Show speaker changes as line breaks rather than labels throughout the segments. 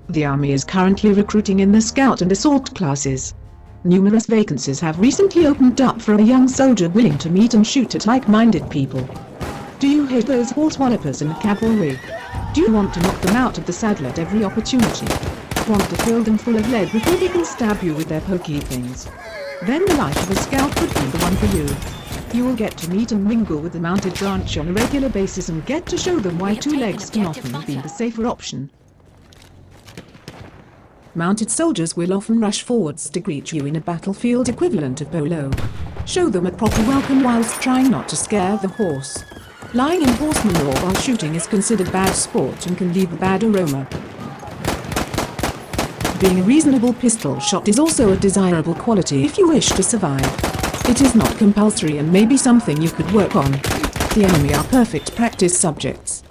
The Army is currently recruiting in the Scout and Assault classes. Numerous vacancies have recently opened up for a young soldier willing to meet and shoot at like-minded people. Do you hate those horsewallopers in the cavalry? Do you want to knock them out of the saddle at every opportunity? Want to fill them full of lead before they can stab you with their pokey things? Then the life of a scout could be the one for you. You will get to meet and mingle with the mounted branch on a regular basis and get to show them why two legs can often be the safer option. Mounted soldiers will often rush forwards to greet you in a battlefield equivalent of polo. Show them a proper welcome whilst trying not to scare the horse. Lying in horseman law while shooting is considered bad sport and can leave a bad aroma. Being a reasonable pistol shot is also a desirable quality if you wish to survive. It is not compulsory and may be something you could work on. The enemy are perfect practice subjects.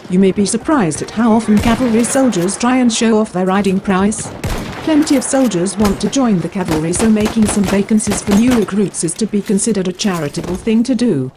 You may be surprised at how often cavalry soldiers try and show off their riding prowess. Plenty of soldiers want to join the cavalry, so making some vacancies for new recruits is to be considered a charitable thing to do.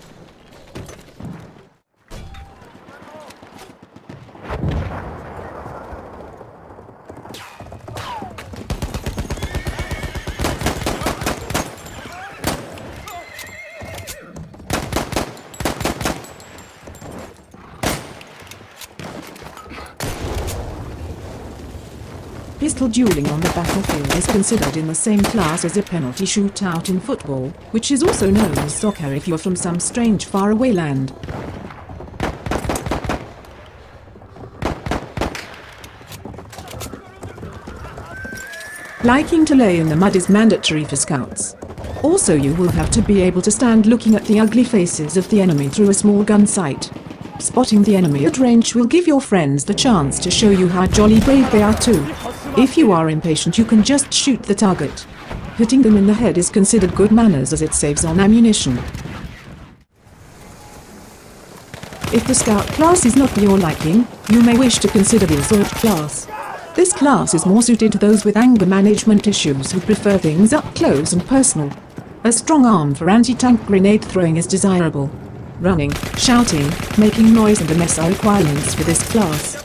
Pistol dueling on the battlefield is considered in the same class as a penalty shootout in football, which is also known as soccer if you're from some strange faraway land. Liking to lay in the mud is mandatory for scouts. Also, you will have to be able to stand looking at the ugly faces of the enemy through a small gun sight. Spotting the enemy at range will give your friends the chance to show you how jolly brave they are too. If you are impatient, you can just shoot the target. Hitting them in the head is considered good manners as it saves on ammunition. If the scout class is not for your liking, you may wish to consider the assault class. This class is more suited to those with anger management issues who prefer things up close and personal. A strong arm for anti-tank grenade throwing is desirable. Running, shouting, making noise and a mess are requirements for this class.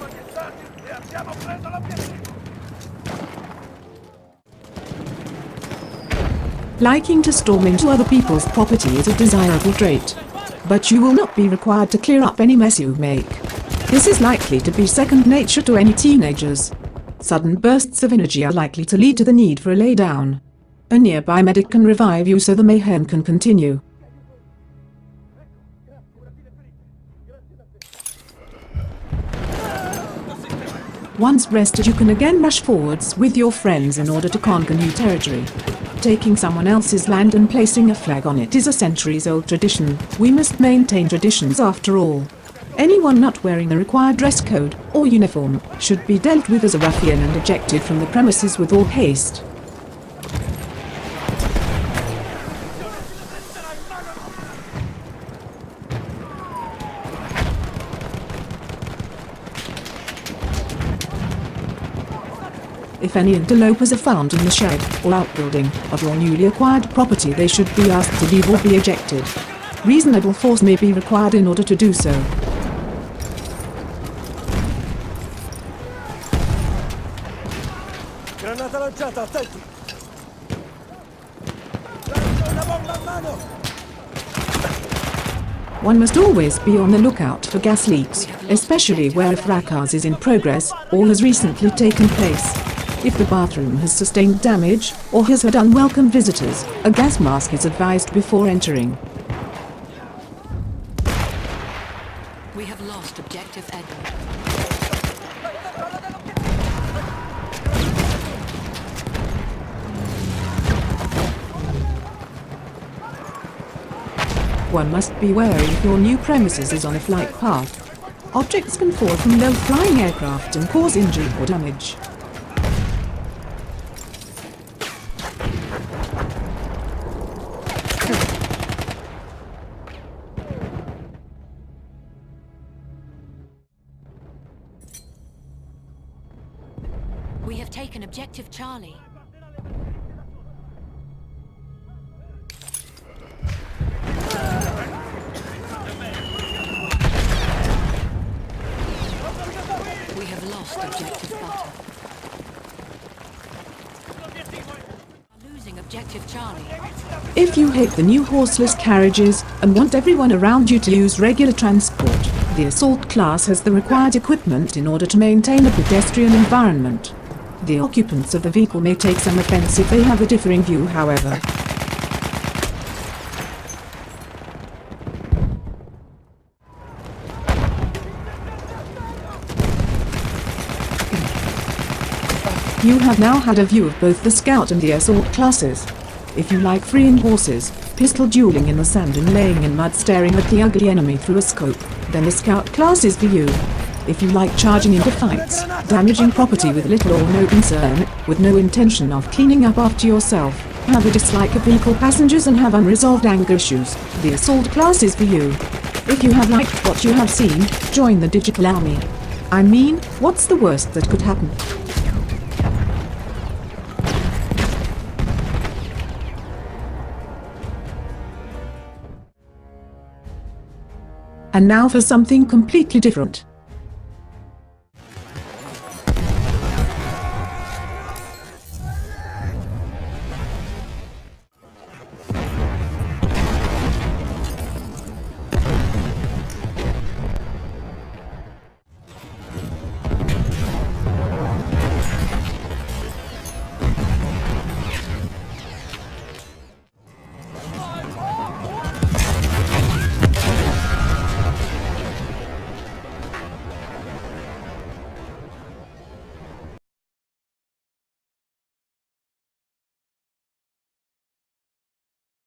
Liking to storm into other people's property is a desirable trait, but you will not be required to clear up any mess you make. This is likely to be second nature to any teenagers. Sudden bursts of energy are likely to lead to the need for a laydown. A nearby medic can revive you so the mayhem can continue. Once rested, you can again rush forwards with your friends in order to conquer new territory. Taking someone else's land and placing a flag on it is a centuries-old tradition. We must maintain traditions after all. Anyone not wearing the required dress code or uniform should be dealt with as a ruffian and ejected from the premises with all haste. If any interlopers are found in the shed or outbuilding of your newly acquired property, they should be asked to leave or be ejected. Reasonable force may be required in order to do so.
Granata lanciata, attenti! Lancio una bomba a mano!
One must always be on the lookout for gas leaks, especially where a fracas is in progress or has recently taken place. If the bathroom has sustained damage or has had unwelcome visitors, a gas mask is advised before entering.
We have lost objective Edward.
One must be wary if your new premises is on a flight path. Objects can fall from low-flying aircraft and cause injury or damage.
We have taken objective Charlie. lost objective butter. Losing objective Charlie.
If you hate the new horseless carriages and want everyone around you to use regular transport, the assault class has the required equipment in order to maintain a pedestrian environment. The occupants of the vehicle may take some offense if they have a differing view, however. You have now had a view of both the scout and the assault classes. If you like freeing horses, pistol dueling in the sand and laying in mud staring at the ugly enemy through a scope, then the scout class is for you. If you like charging into fights, damaging property with little or no concern, with no intention of cleaning up after yourself, have a dislike of vehicle passengers and have unresolved anger issues, the assault class is for you. If you have liked what you have seen, join the digital army. I mean, what's the worst that could happen? And now for something completely different.